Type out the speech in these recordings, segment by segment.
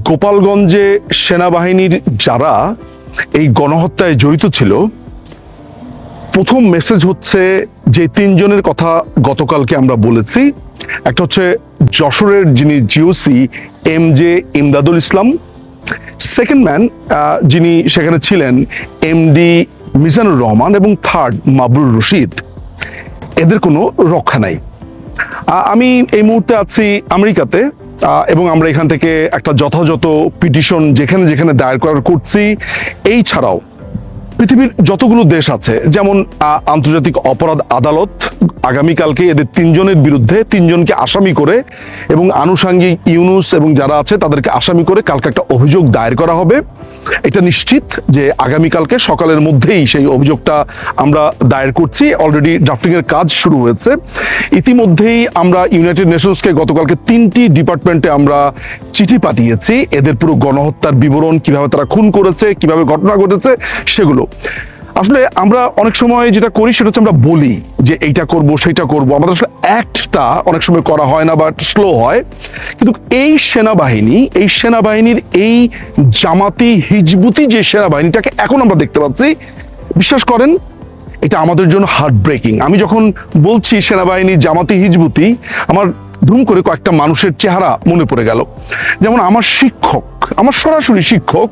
গোপালগঞ্জে সেনাবাহিনীর যারা এই গণহত্যায় জড়িত ছিল, প্রথম মেসেজ হচ্ছে যে তিনজনের কথা গতকালকে আমরা বলেছি। একটা হচ্ছে যশোরের যিনি জিওসি MJ ইমদাদুল ইসলাম, সেকেন্ড ম্যান যিনি সেখানে ছিলেন MD মিজানুর রহমান, এবং থার্ড মাবরুর রশিদ। এদের কোনো রক্ষা নাই। আমি এই মুহূর্তে আছি আমেরিকাতে, এবং আমরা এখান থেকে একটা যথাযথ পিটিশন যেখানে যেখানে দায়ের করার করছি। এই ছাড়াও পৃথিবীর যতগুলো দেশ আছে, যেমন আন্তর্জাতিক অপরাধ আদালত আগামীকালকে এদের তিনজনের বিরুদ্ধে তিনজনকে আসামি করে এবং আনুষাঙ্গিক ইউনুস এবং যারা আছে তাদেরকে আসামি করে কালকে একটা অভিযোগ দায়ের করা হবে। এটা নিশ্চিত যে আগামীকালকে সকালের মধ্যেই সেই অভিযোগটা আমরা দায়ের করছি। অলরেডি ড্রাফটিংয়ের কাজ শুরু হয়েছে। ইতিমধ্যেই আমরা ইউনাইটেড নেশনসকে গতকালকে 3টি ডিপার্টমেন্টে আমরা চিঠি পাঠিয়েছি, এদের পুরো গণহত্যার বিবরণ, কিভাবে তারা খুন করেছে, কিভাবে ঘটনা ঘটেছে সেগুলো। আসলে আমরা অনেক সময় যেটা করি সেটা হচ্ছে আমরা বলি যে এইটা করব সেইটা করব, আমাদের আসলে অ্যাক্টটা অনেক সময় করা হয় না বা স্লো হয়। কিন্তু এই সেনাবাহিনীর এই জামাতি হিজবুতি যে সেনাবাহিনীটাকে এখন আমরা দেখতে পাচ্ছি, বিশ্বাস করেন এটা আমাদের জন্য হার্ট ব্রেকিং। আমি যখন বলছি সেনাবাহিনী জামাতি হিজবুতি, আমার ধুম করে কয়েকটা মানুষের চেহারা মনে পড়ে গেল। যেমন আমার শিক্ষক, আমার সরাসরি শিক্ষক,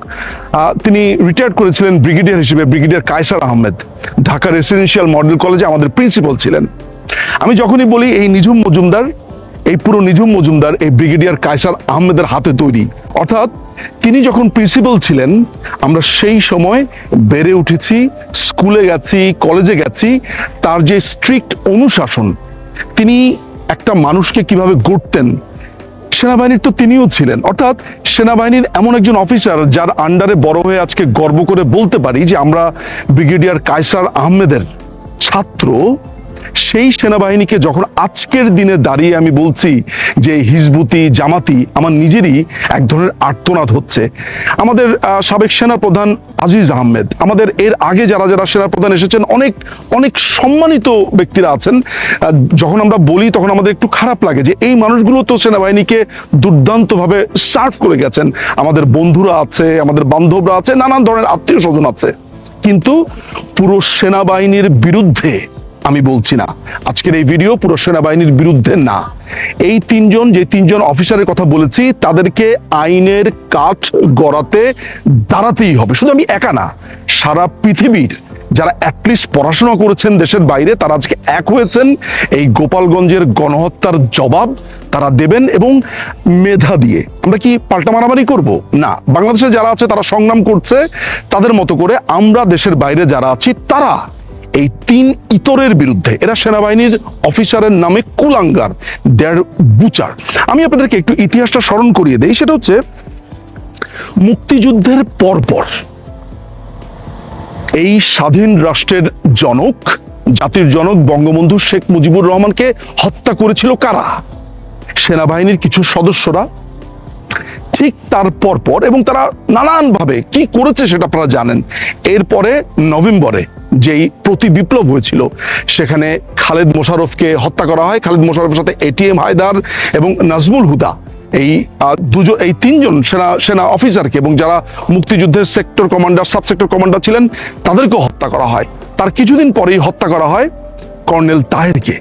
তিনি রিটায়ার্ড করেছিলেন ব্রিগেডিয়ার হিসেবে, brigadier Kaiser Ahmed, Dhaka residential model কলেজে আমাদের প্রিন্সিপাল ছিলেন। আমি যখনই বলি এই নিঝুম মজুমদার, এই পুরো নিঝুম মজুমদার এই ব্রিগেডিয়ার কায়সার আহমেদের হাতে তৈরি। অর্থাৎ তিনি যখন প্রিন্সিপাল ছিলেন, আমরা সেই সময় বেড়ে উঠেছি, স্কুলে গেছি, কলেজে গেছি। তার যে স্ট্রিক্ট অনুশাসন, তিনি একটা মানুষকে কিভাবে গড়তেন, সেনাবাহিনীর তো তিনিও ছিলেন। অর্থাৎ সেনাবাহিনীর এমন একজন অফিসার যার আন্ডারে বড় হয়ে আজকে গর্ব করে বলতে পারি যে আমরা ব্রিগেডিয়ার কায়সার আহমেদের ছাত্র। সেই সেনাবাহিনীকে যখন আজকের দিনে দাঁড়িয়ে আমি বলছি যে হিজবুতি জামাতি, আমার নিজেরই এক ধরনের আর্তনাদ হচ্ছে। আমাদের সাবেক সেনাপ্রধান আজিজ আহমেদ, আমাদের এর আগে যারা যারা সেনাপ্রধান এসেছেন, অনেক অনেক সম্মানিত ব্যক্তিরা আছেন। যখন আমরা বলি তখন আমাদের একটু খারাপ লাগে যে এই মানুষগুলো তো সেনাবাহিনীকে দুর্দান্তভাবে সার্ভ করে গেছেন। আমাদের বন্ধুরা আছে, আমাদের বান্ধবরা আছে, নানান ধরনের আত্মীয় স্বজন আছে, কিন্তু পুরো সেনাবাহিনীর বিরুদ্ধে আমি বলছি না। আজকের এই ভিডিও পুরো সেনাবাহিনীর বিরুদ্ধে না। এই যে তিনজন অফিসারের কথা বলেছি, তাদেরকে আইনের কাঠ গড়াতে দাঁড়াতেই হবে। শুধু আমি একা না, সারা পৃথিবীর যারা অ্যাটলিস্ট পড়াশোনা করেছেন দেশের বাইরে, তারা আজকে এক হয়েছেন। এই গোপালগঞ্জের গণহত্যার জবাব তারা দেবেন, এবং মেধা দিয়ে। আমরা কি পাল্টা মারামারি করব? না। বাংলাদেশে যারা আছে তারা সংগ্রাম করছে তাদের মতো করে। আমরা দেশের বাইরে যারা আছি তারা এই তিন ইতরের বিরুদ্ধে, এরা সেনাবাহিনীর অফিসারের নামে কুলাঙ্গার, দেয়ার বুচার। আমি আপনাদেরকে একটু ইতিহাসটা স্মরণ করিয়ে দেই। সেটা হচ্ছে মুক্তিযুদ্ধের পরপর এই স্বাধীন রাষ্ট্রের জনক, জাতির জনক বঙ্গবন্ধু শেখ মুজিবুর রহমানকে হত্যা করেছিল কারা? সেনাবাহিনীর কিছু সদস্যরা। ঠিক তার পরপর, এবং তারা নানানভাবে কি করেছে সেটা আপনারা জানেন। এরপরে নভেম্বরে যেই প্রতি বিপ্লব হয়েছিল, সেখানে খালেদ মোশাররফকে হত্যা করা হয়। খালেদ মোশাররফের সাথে ATM হায়দার এবং নাজমুল হুদা, এই তিনজন সেনা অফিসারকে, এবং যারা মুক্তিযুদ্ধের sector commander, sub sector commander ছিলেন, তাদেরকেও হত্যা করা হয়। তার কিছুদিন পরেই হত্যা করা হয় কর্নেল তাহেরকে।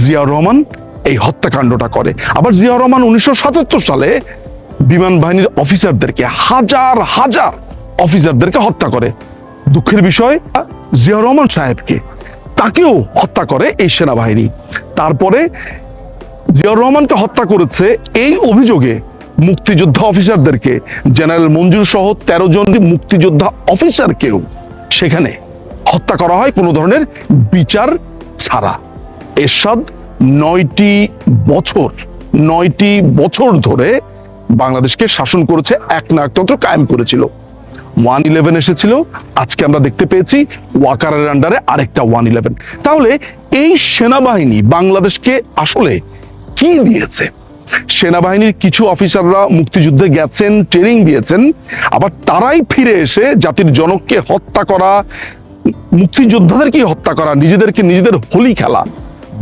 জিয়াউর রহমান এই হত্যাকাণ্ডটা করে। আবার জিয়াউর রহমান 1977 সালে বিমান বাহিনীর অফিসারদেরকে, হাজার হাজার অফিসারদেরকে হত্যা করে। দুঃখের বিষয়, জিয়াউর রহমান সাহেবকে, তাকেও হত্যা করে এই সেনাবাহিনী। তারপরে জিয়াউর রহমানকে হত্যা করেছে এই অভিযোগে মুক্তিযোদ্ধা অফিসারদেরকে, জেনারেল মঞ্জুর সহ 13 জন মুক্তিযোদ্ধা অফিসারকেও সেখানে হত্যা করা হয় কোনো ধরনের বিচার ছাড়া। এরশাদ 9টি বছর ধরে বাংলাদেশকে শাসন করেছে, একনায়কতন্ত্র কায়েম করেছিল। 111 এসেছিল, আজকে আমরা দেখতে পেয়েছি ওয়াকারের আন্ডারে আরেকটা 111। তাহলে এই সেনাবাহিনী বাংলাদেশকে আসলে কি দিয়েছে? সেনাবাহিনীর কিছু অফিসাররা মুক্তিযুদ্ধে গেছেন, ট্রেনিং দিয়েছেন, আবার তারাই ফিরে এসে জাতির জনককে হত্যা করা, মুক্তিযোদ্ধাদেরকে হত্যা করা, নিজেদের হোলি খেলা।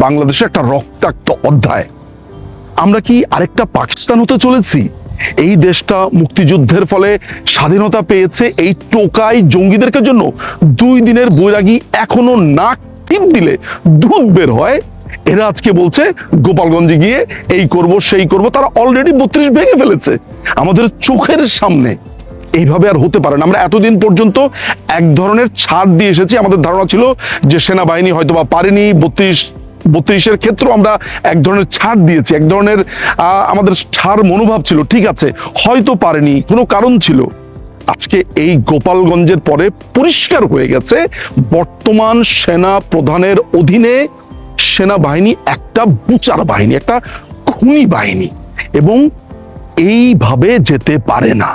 বাংলাদেশে একটা রক্তাক্ত অধ্যায়। আমরা কি আরেকটা পাকিস্তান হতে চলেছি? এই দেশটা মুক্তিযুদ্ধের ফলে স্বাধীনতা পেয়েছে এই টোকাই জঙ্গিদেরকে জন্য। 2 দিনের বৈরাগী এখনো নাক টিপ দিলে দুধ বের হয়। এরা আজকে বলছে গোপালগঞ্জে গিয়ে এই করব সেই করব। তারা অলরেডি 32 ভেঙে ফেলেছে আমাদের চোখের সামনে। এইভাবে আর হতে পারে না। আমরা এতদিন পর্যন্ত এক ধরনের ছাড় দিয়ে এসেছি। আমাদের ধারণা ছিল যে সেনাবাহিনী হয়তো বা পারেনি, 32-এর ক্ষেত্রে আমরা এক ধরনের ছাড় দিয়েছি, এক ধরনের আমাদের ছাড় মনোভাব ছিল, ঠিক আছে হয়তো পারেনি, কোনো কারণ ছিল। আজকে এই গোপালগঞ্জের পরে পরিষ্কার হয়ে গেছে বর্তমান সেনা প্রধানের অধীনে সেনাবাহিনী একটা বুচার বাহিনী, একটা খুনি বাহিনী, এবং এইভাবে যেতে পারে না।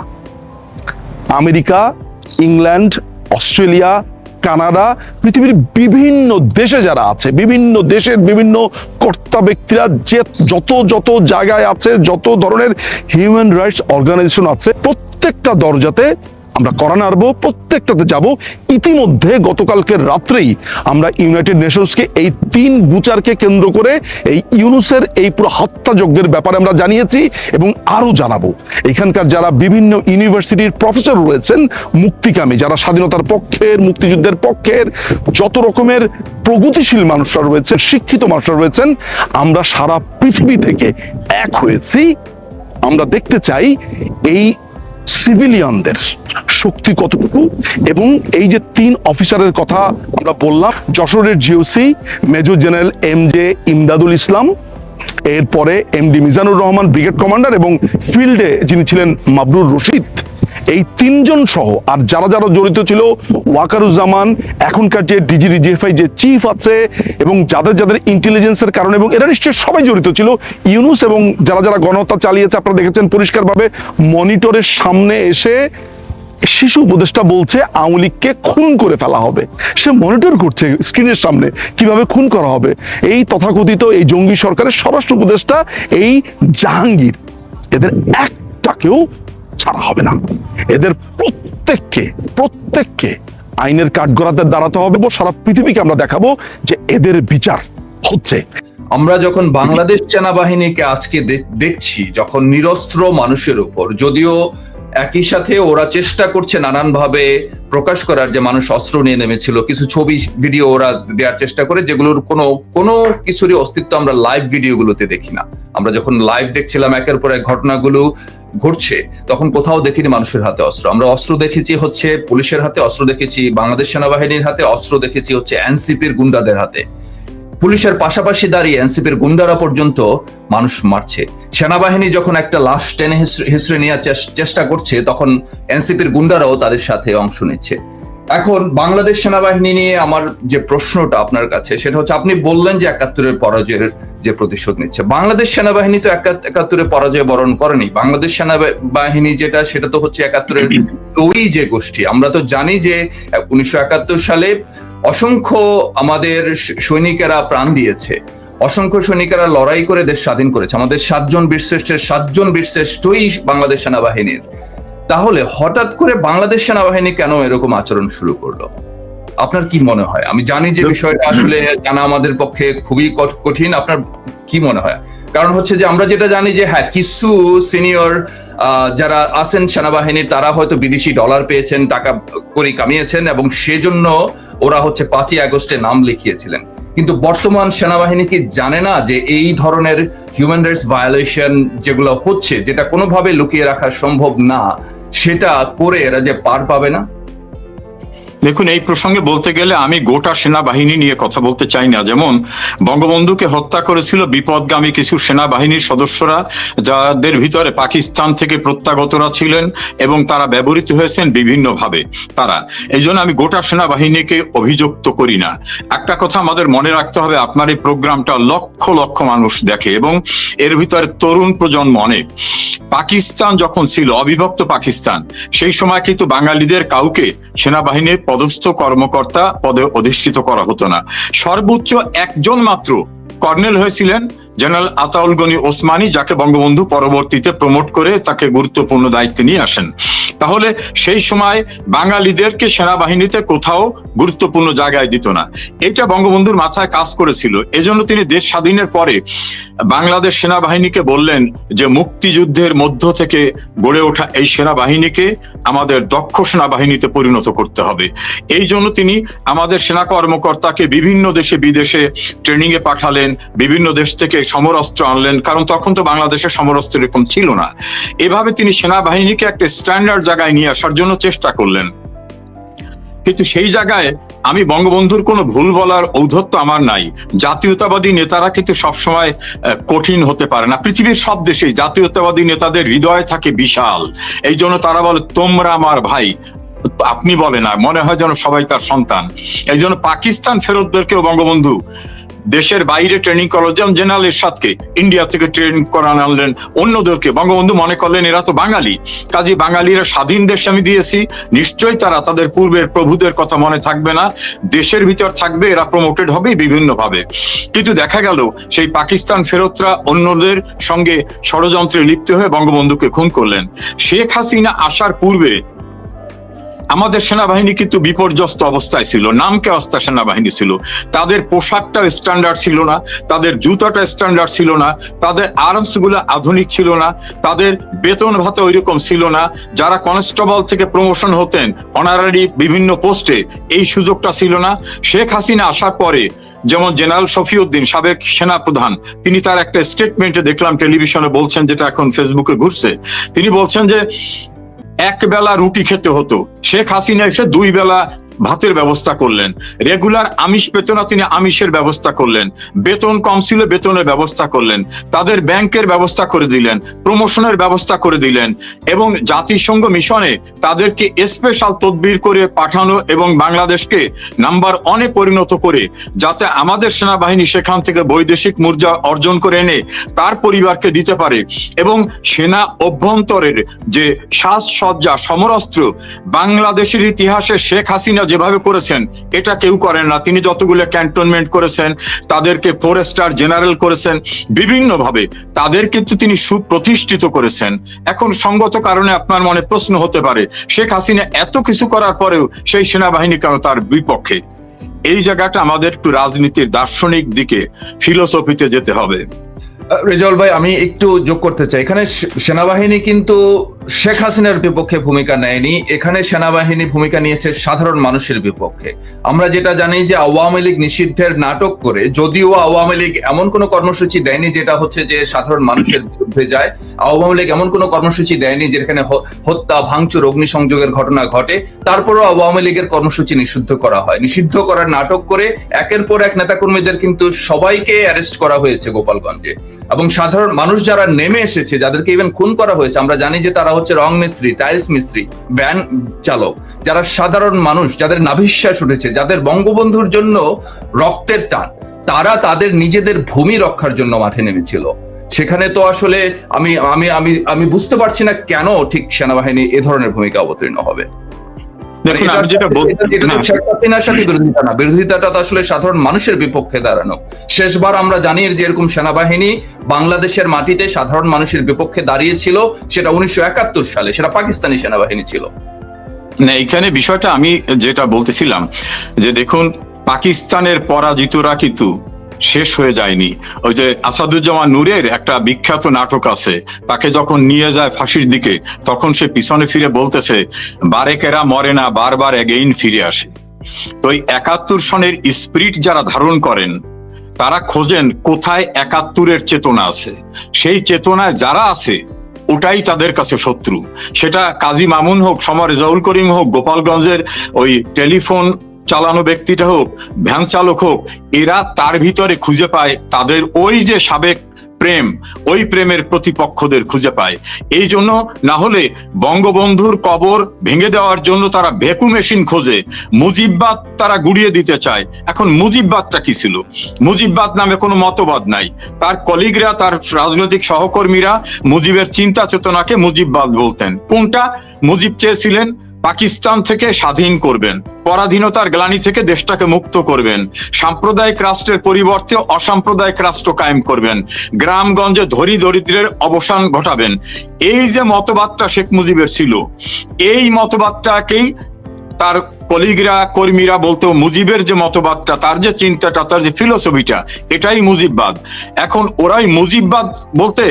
আমেরিকা, ইংল্যান্ড, অস্ট্রেলিয়া, কানাডা, পৃথিবীর বিভিন্ন দেশে যারা আছে, বিভিন্ন দেশের বিভিন্ন কর্তা ব্যক্তিরা যে যত যত জায়গায় আছে, যত ধরনের হিউম্যান রাইটস অর্গানাইজেশন আছে, প্রত্যেকটা দরজাতে আমরা কড়া নাড়বো, প্রত্যেকটাতে যাব। ইতিমধ্যে গতকালকের রাত্রেই আমরা ইউনাইটেড নেশনসকে এই 3 বুচারকে কেন্দ্র করে এই ইউনুসের এই পুরো হত্যাযজ্ঞের ব্যাপারে আমরা জানিয়েছি এবং আরো জানাবো। এখানকার যারা বিভিন্ন ইউনিভার্সিটির প্রফেসর রয়েছেন, মুক্তিকামী, যারা স্বাধীনতার পক্ষের, মুক্তিযুদ্ধের পক্ষের, যত রকমের প্রগতিশীল মানুষরা রয়েছে, শিক্ষিত মানুষরা রয়েছেন, আমরা সারা পৃথিবী থেকে এক হয়েছি। আমরা দেখতে চাই এই সিভিলিয়ানদের শক্তি কতটুকু। এবং এই যে 3 অফিসারের কথা আমরা বললাম, যশোরের GOC major general MJ Imdadul Islam, এরপরে MD Mizanur Rahman brigade commander, এবং ফিল্ডে যিনি ছিলেন মাবরুর রশিদ, এই 3 জন সহ আর যারা যারা জড়িত ছিল, ওয়াকারুজ্জামান, এখনকার যে DGFI যে চিফ আছে, এবং যাদের যাদের ইন্টেলিজেন্সের কারণে, এবং এরা নিশ্চয়ই সবাই জড়িত ছিল। ইউনুস এবং যারা যারা গণহত্যা চালিয়েছে, আপনারা দেখেছেন পরিষ্কারভাবে মনিটরের সামনে এসে শিশু উপদেষ্টা বলছে আওয়ামী লীগকে খুন করে ফেলা হবে। সে মনিটর করছে স্ক্রিনের সামনে কিভাবে খুন করা হবে। এই তথাকথিত এই জঙ্গি সরকারের স্বরাষ্ট্র উপদেষ্টা এই জাহাঙ্গীর, এদের একটাকেও ছাড়া হবে না। এদের প্রত্যেককে আইনের কাঠগড়াতে দাঁড়াতে হবে। সারা পৃথিবীকে আমরা দেখাবো যে এদের বিচার হচ্ছে। আমরা যখন বাংলাদেশ সেনাবাহিনীকে আজকে দেখছি, যখন নিরস্ত্র মানুষের উপর, যদিও একই সাথে ওরা চেষ্টা করছে নানানভাবে প্রকাশ করার যে মানুষ অস্ত্র নিয়ে নেমেছিল, কিছু ছবি ভিডিও ওরা দেওয়ার চেষ্টা করে, যেগুলোর কোনো কিছুরই অস্তিত্ব আমরা লাইভ ভিডিওগুলোতে দেখি না। আমরা যখন লাইভ দেখছিলাম একের পর এক ঘটনাগুলো ঘটছে, তখন কোথাও দেখিনি মানুষের হাতে অস্ত্র। আমরা অস্ত্র দেখেছি হচ্ছে পুলিশের হাতে, অস্ত্র দেখেছি বাংলাদেশ সেনাবাহিনীর হাতে, অস্ত্র দেখেছি হচ্ছে এনসিপির গুন্ডাদের হাতে। পুলিশের পাশাপাশি দাঁড়িয়ে এনসিপির গুন্ডারা পর্যন্ত মানুষ মারছে। সেনাবাহিনী যখন একটা লাশ টেনে হিসড়ে নেওয়ার চেষ্টা করছে, তখন এনসিপির গুন্ডারাও তাদের সাথে অংশ নিচ্ছে। এখন বাংলাদেশ সেনাবাহিনী নিয়ে আমার যে প্রশ্নটা আপনার কাছে, সেটা হচ্ছে, আপনি বললেন যে 71-এর পরাজয়ের যে প্রতিশোধ নিচ্ছে। বাংলাদেশ সেনাবাহিনী তো 71-এর পরাজয় বরণ করেনি। বাংলাদেশ সেনাবাহিনী যেটা, সেটা তো হচ্ছে 71-এর জয়ী যে গোষ্ঠী। আমরা তো জানি যে 1971 সালে অসংখ্য আমাদের সৈনিকেরা প্রাণ দিয়েছে, অসংখ্য সৈনিকেরা লড়াই করে দেশ স্বাধীন করেছে। আমাদের 7 জন বীরশ্রেষ্ঠের 7 জন বীরশ্রেষ্ঠই বাংলাদেশ সেনাবাহিনীর। তাহলে হঠাৎ করে বাংলাদেশ সেনাবাহিনী কেন এরকম আচরণ শুরু করলো? আপনার কি মনে হয়? আমি জানি যে বিষয়টা আসলে জানা আমাদের পক্ষে খুবই কঠিন। আপনার কি মনে হয়? কারণ হচ্ছে যে আমরা যেটা জানি যে হ্যাঁ, কিছু সিনিয়র যারা আছেন সেনাবাহিনীর, তারা হয়তো বিদেশি ডলার পেয়েছেন, টাকা করি কামিয়েছেন, এবং সেজন্য ওরা হচ্ছে 5ই আগস্টে নাম লিখিয়েছিলেন। কিন্তু বর্তমান সেনাবাহিনী কি জানে না যে এই ধরনের হিউম্যান রাইটস ভায়োলেশন যেগুলো হচ্ছে, যেটা কোনোভাবে লুকিয়ে রাখা সম্ভব না, সেটা করে এরা যে পার পাবে না? দেখুন, এই প্রসঙ্গে বলতে গেলে আমি গোটা সেনাবাহিনী নিয়ে কথা বলতে চাই না। যেমন বঙ্গবন্ধুকে হত্যা করেছিল বিপদগামী কিছু সেনাবাহিনীর সদস্যরা, যাদের ভিতরে পাকিস্তান থেকে প্রত্যাগতরা ছিলেন এবং তারা ব্যবহৃত হয়েছেন বিভিন্নভাবে। এই জন্য আমি গোটা সেনাবাহিনীকে অভিযুক্ত করি না। একটা কথা আমাদের মনে রাখতে হবে, আপনার এই প্রোগ্রামটা লক্ষ লক্ষ মানুষ দেখে এবং এর ভিতরে তরুণ প্রজন্ম অনেক। পাকিস্তান যখন ছিল অবিভক্ত পাকিস্তান, সেই সময় কিন্তু বাঙালিদের কাউকে সেনাবাহিনীর পদস্থ কর্মকর্তা পদে অধিষ্ঠিত করা হতো না। সর্বোচ্চ একজন মাত্র কর্নেল হয়েছিলেন জেনারেল আতাউল গনি ওসমানী, যাকে বঙ্গবন্ধু পরবর্তীতে প্রমোট করে তাকে গুরুত্বপূর্ণ দায়িত্বে নিয়ে আসেন। তাহলে সেই সময় বাঙালিদেরকে সেনাবাহিনীতে কোথাও গুরুত্বপূর্ণ জায়গায় দিত না। এটা বঙ্গবন্ধুর মাথায় কাজ করেছিল। এজন্য তিনি দেশ স্বাধীনের পরে বাংলাদেশ সেনাবাহিনীকে বললেন যে মুক্তিযুদ্ধের মধ্য থেকে গড়ে ওঠা এই সেনাবাহিনীকে আমাদের দক্ষ সেনাবাহিনীতে পরিণত করতে হবে। এই জন্য তিনি আমাদের সেনা কর্মকর্তাকে বিভিন্ন দেশে বিদেশে ট্রেনিং এ পাঠালেন, বিভিন্ন দেশ থেকে সমরাস্ত্র আনলেন, কারণ তখন তো বাংলাদেশে সমরাস্ত্র এরকম ছিল না। এভাবে তিনি সেনাবাহিনীকে একটা স্ট্যান্ডার্ড জায়গায় নিয়ে আসার জন্য চেষ্টা করলেন। কিন্তু সেই জায়গায় আমি বঙ্গবন্ধুর কোনো ভুল বলার ঔদ্ধত্য আমার নাই। জাতীয়তাবাদী নেতারা কিন্তু সবসময় কঠিন হতে পারে না। পৃথিবীর সব দেশেই জাতীয়তাবাদী নেতাদের হৃদয় থাকে বিশাল, এই জন্য তারা বলে তোমরা আমার ভাই, আপনি বলে না, মনে হয় যেন সবাই তার সন্তান। এই জন্য পাকিস্তান ফেরতদেরকেও বঙ্গবন্ধু দেশের বাইরে ট্রেনিং করার, যেমন জেনারেল এরশাদকে ইন্ডিয়া থেকে ট্রেনিং করান আনলেন, অন্যদেরকে বঙ্গবন্ধু মনে করলেন এরা তো বাঙালি, কাজে বাঙালিরা স্বাধীন দেশ আমি দিয়েছি, নিশ্চয়ই তারা তাদের পূর্বের প্রভুদের কথা মনে থাকবে না, দেশের ভিতর থাকবে, এরা প্রমোটেড হবে বিভিন্ন ভাবে। কিন্তু দেখা গেল সেই পাকিস্তান ফেরতরা অন্যদের সঙ্গে ষড়যন্ত্রে লিপ্ত হয়ে বঙ্গবন্ধুকে খুন করলেন। শেখ হাসিনা আসার পূর্বে আমাদের সেনাবাহিনী কিন্তু বিপর্যস্ত অবস্থায় ছিল, নামকে অস্তা সেনাবাহিনী ছিল। তাদের পোশাকটা স্ট্যান্ডার্ড ছিল না, তাদের জুতাটা স্ট্যান্ডার্ড ছিল না, তাদের আর্মস গুলো আধুনিক ছিল না, তাদের বেতন ভাতা ওইরকম ছিল না। যারা কনস্টেবল থেকে প্রমোশন হতেন অনারারি বিভিন্ন পোস্টে, এই সুযোগটা ছিল না। শেখ হাসিনা আসার পরে যেমন জেনারেল শফিউদ্দিন সাবেক সেনা প্রধান, তিনি তার একটা স্টেটমেন্টে দেখলাম টেলিভিশনে বলছেন, যেটা এখন ফেসবুকে ঘুরছে, তিনি বলছেন যে এক বেলা রুটি খেতে হতো, শেখ হাসিনা এসে 2 বেলা ভাতের ব্যবস্থা করলেন। রেগুলার আমিষ পেত না, তিনি আমিষের ব্যবস্থা করলেন। বেতন কম ছিল, বেতনের ব্যবস্থা করলেন। তাদের ব্যাংকের ব্যবস্থা করে দিলেন, প্রমোশনের ব্যবস্থা করে দিলেন, এবং জাতিসংঘ মিশনে তাদেরকে স্পেশাল তদবির করে পাঠানো এবং বাংলাদেশকে নাম্বার 1-এ পরিণত করে, যাতে আমাদের সেনাবাহিনী সেখান থেকে বৈদেশিক মুদ্রা অর্জন করে এনে তার পরিবারকে দিতে পারে। এবং সেনা অভ্যন্তরের যে সাজসজ্জা, সমরাস্ত্র, বাংলাদেশের ইতিহাসে শেখ হাসিনা যেভাবে করেছেন এটা কেউ করেন না। তিনি যতগুলো ক্যান্টনমেন্ট করেছেন, তাদেরকে 4 স্টার জেনারেল করেছেন, বিভিন্ন ভাবে তাদের কিন্তু তিনি সুপ্রতিষ্ঠিত করেছেন। এখন সঙ্গত কারণে আপনার মনে প্রশ্ন হতে পারে, শেখ হাসিনা এত কিছু করার পরেও সেই সেনাবাহিনী কেন তার বিপক্ষে? এই জায়গাটা আমাদের একটু রাজনীতির দার্শনিক দিকে, ফিলোসফিতে যেতে হবে। রেজাউল ভাই, আমি একটু যোগ করতে চাই। এখানে সেনাবাহিনী কিন্তু শেখ হাসিনার বিপক্ষে ভূমিকা নেয়নি, এখানে সেনাবাহিনী ভূমিকা নিয়েছে সাধারণ মানুষের বিপক্ষে। আমরা যেটা জানি যে আওয়ামী লীগ নিষিদ্ধের নাটক করে, যদিও আওয়ামী লীগ এমন কোনো কর্মসূচি দেয়নি যেটা হচ্ছে যে সাধারণ মানুষের বিরুদ্ধে যায়, আওয়ামী লীগ এমন কোনো কর্মসূচি দেয়নি যেখানে হত্যা, ভাঙচুর, অগ্নিসংযোগের ঘটনা ঘটে, তারপরও আওয়ামী লীগের কর্মসূচি নিষিদ্ধ করা হয়। নিষিদ্ধ করার নাটক করে একের পর এক নেতাকর্মীদের কিন্তু সবাইকে অ্যারেস্ট করা হয়েছে গোপালগঞ্জে। এবং সাধারণ মানুষ যারা নেমে এসেছে, যাদেরকে ইভেন খুন করা হয়েছে, আমরা জানি যে তারা হচ্ছে রং মিস্ত্রি, টাইলস মিস্ত্রি, ভ্যান চালক, যারা সাধারণ মানুষ, যাদের নাভিশ্বাস উঠেছে, যাদের বঙ্গবন্ধুর জন্য রক্তের টান, তারা তাদের নিজেদের ভূমি রক্ষার জন্য মাঠে নেমেছিল। সেখানে তো আসলে আমি আমি আমি আমি বুঝতে পারছি না কেন ঠিক সেনাবাহিনী এ ধরনের ভূমিকা অবতীর্ণ হবে। দেখুন, আমি যেটা শেখ হাসিনার সাথে বিরোধিতা না, বিরোধিতাটা তো আসলে সাধারণ মানুষের বিপক্ষে দাঁড়ানো। শেষবার আমরা জানি যে এরকম সেনাবাহিনী বাংলাদেশের মাটিতে সাধারণ মানুষের বিপক্ষে দাঁড়িয়েছিল, সেটা 1971 সালে, সেটা পাকিস্তানি সেনাবাহিনী ছিল। না, এখানে বিষয়টা আমি যেটা বলতেছিলাম যে দেখুন, পাকিস্তানের পরাজিতরা কিন্তু শেষ হয়ে যায়নি। ওই যে আসাদুজ্জামান নূরের একটা বিখ্যাত নাটক আছে, তাকে যখন নিয়ে যায় ফাঁসির দিকে, তখন সে পিছনে ফিরে বলতেছে, বারেকেরা মরে না, বারবার এগেইন ফিরে আসে। তো এই 71 সনের স্পিরিট যারা ধারণ করেন, তারা খোঁজেন কোথায় 71-এর চেতনা আছে। সেই চেতনায় যারা আছে ওটাই তাদের কাছে শত্রু। সেটা কাজী মামুন হোক, সমর রেজাউল করিম হোক, গোপালগঞ্জের ওই টেলিফোন চালানো ব্যক্তিটা হোক, ভ্যান চালক হোক, এরা তার ভিতরে খুঁজে পায় তাদের ওই যে সাবেক প্রেম, ওই প্রেমের প্রতিপক্ষদের খুঁজে পায়। এই জন্য না হলে বঙ্গবন্ধুর কবর ভেঙে দেওয়ার জন্য তারা ভেকু মেশিন খোঁজে, মুজিববাদ তারা গুড়িয়ে দিতে চায়। এখন মুজিববাদটা কি ছিল? মুজিববাদ নামে কোনো মতবাদ নাই। তার কলিগরা, তার রাজনৈতিক সহকর্মীরা মুজিবের চিন্তা চেতনাকে মুজিববাদ বলতেন। কোনটা মুজিব চেয়েছিলেন? পাকিস্তান থেকে স্বাধীন করবেন, পরাধীনতার গ্লানি থেকে দেশটাকে মুক্ত করবেন, সাম্প্রদায়িক রাষ্ট্রের পরিবর্তে অসাম্প্রদায়িক রাষ্ট্র কায়েম করবেন, গ্রামগঞ্জে ধনী দরিদ্রের অবসান ঘটাবেন। এই যে মতবাদটা শেখ মুজিবের ছিল, এই মতবাদটাকেই তার কলিগরা কর্মীরা বলতো মুজিবের যে মতবাদটা, তার যে চিন্তাটা, তার যে ফিলোসফিটা, এটাই মুজিববাদ। এখন ওরাই মুজিববাদ বলতে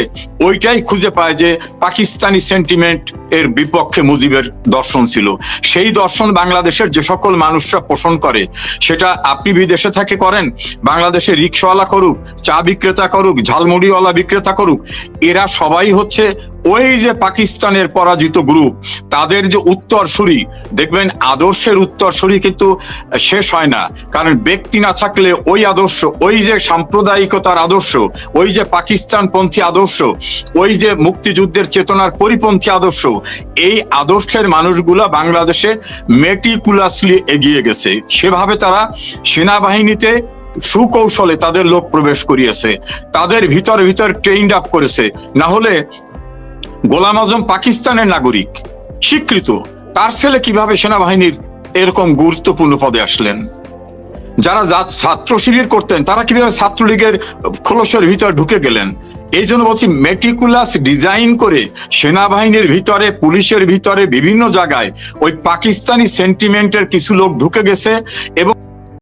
ওইটাই খুঁজে পায় যে পাকিস্তানি সেন্টিমেন্ট এর বিপক্ষে মুজিবের দর্শন ছিল। সেই দর্শন বাংলাদেশের যে সকল মানুষরা পোষণ করে, সেটা আপনি বিদেশে থেকে করেন, বাংলাদেশে রিক্সাওয়ালা করুক, চা বিক্রেতা করুক, ঝালমুড়িওয়ালা বিক্রেতা করুক, এরা সবাই হচ্ছে ওই যে পাকিস্তানের পরাজিত গ্রুপ, তাদের যে উত্তরসূরি। দেখবেন আদর্শের উত্তরসূরি কিন্তু শেষ হয় না, কারণ ব্যক্তি না থাকলে ওই আদর্শ, ওই যে সাম্প্রদায়িকতার আদর্শ, ওই যে পাকিস্তানপন্থী আদর্শ, ওই যে মুক্তিযুদ্ধের চেতনার পরিপন্থী আদর্শ, এই আদর্শের মানুষগুলা বাংলাদেশে মেটিকুলাসলি এগিয়ে গেছে। সেভাবে তারা সেনাবাহিনীতে সুকৌশলে তাদের লোক প্রবেশ করিয়েছে, তাদের ভিতর ট্রেইনড আপ করেছে। না হলে গোলাম আজম পাকিস্তানের নাগরিক স্বীকৃত, তার ছেলে কিভাবে সেনাবাহিনীর এরকম গুরুত্বপূর্ণ পদে আসলেন? যারা ছাত্র শিবির করতেন, তারা কিভাবে ছাত্রলীগের খোলসের ভিতর ঢুকে গেলেন? এই জন্য বলছি, মেটিকুলাস ডিজাইন করে সেনাবাহিনীর ভিতরে, পুলিশের ভিতরে, বিভিন্ন জায়গায় ওই পাকিস্তানি সেন্টিমেন্টের কিছু লোক ঢুকে গেছে এবং